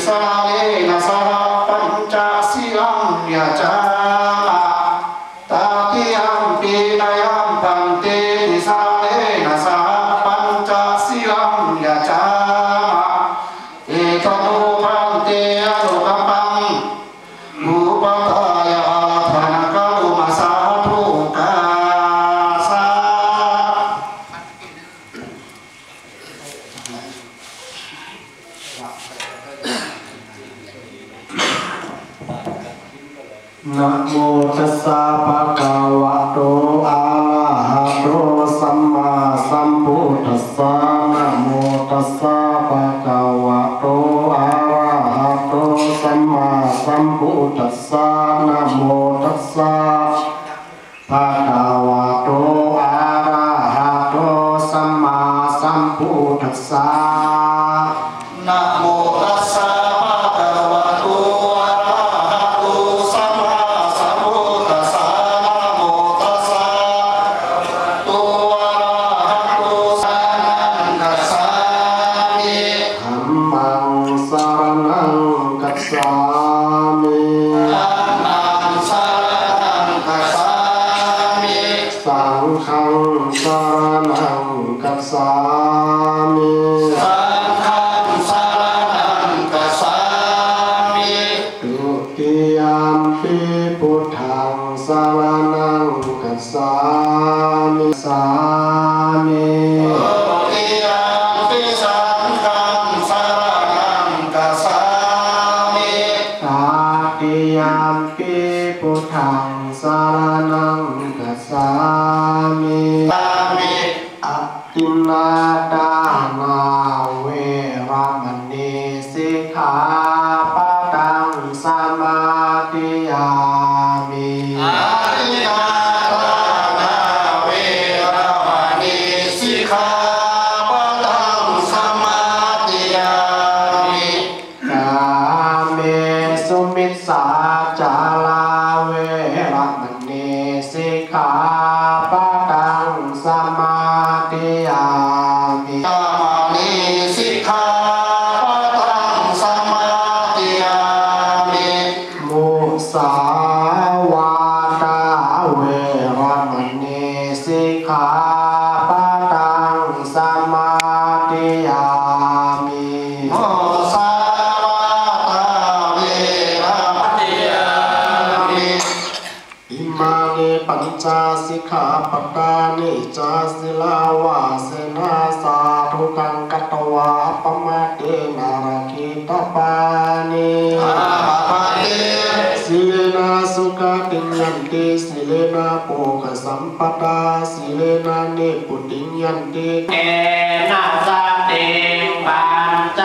สาเลนะสหปัญจศีลังยะจามะตาติยัมปีนายัมปันเตติสาเลนะสหปัญจศีลังยะจามะเอตโนพันเตอโลกัมปังอุปตายะธนกะลุมาสาธุกาสานะโมตัสสะภะคะวะโตอะระหะโตสัมมาสัมพุทธัสสะนะโมตัสสะภะคะวะโตอะระหะโตสัมมาสัมพุทธัสสะนะโมตัสสะภะคะวะโตอะระหะโตสัมมาสัมพุทธัสสะนะโมตัสสะภะคะวะโตอะระหะโตสัมมาสัมพุทธัสสะนะโมตัสสะโตอะระหะโตสัมมากัสสามิธัมมังสรณังกัสสามิธัมมังสรณังกัสสามิสังฆังสรณังกัสสามิสังฆังสรณังกัสสามิตุติยัมปิพุทธังสรณังกัสสามิสามิตุติยัมปิสังฆังสรณังกัสสามิตติยัมปิพุทธังสรณังกัสสามิสามิอะตินนาดานาเวรมณีสิกขาปะทังสมาธิยามิอะตินนาดานาเวรมณีสิกขาปะทังสมาธิยามิกาเมสุมิสสาจาราเวรมณีสิกขาปะทังสมาธิยามิกามิสิกขาปะทังสมาธิยามิมุสาวาทาเวรมณีสิกขาปะทังสมาธิยามิมุสาวาทาเวรมณียามิอิมานิปัญจสิกขาปทานิจาสิลาวาเสนาสาธุกังกัตตวาปมาเตนาราคิตปานิอาปาเตสิเลนะสุขติยันติสิเลนะโภคสัมปทาสิเลนะนิพุติยันติเอนะสติปัญจ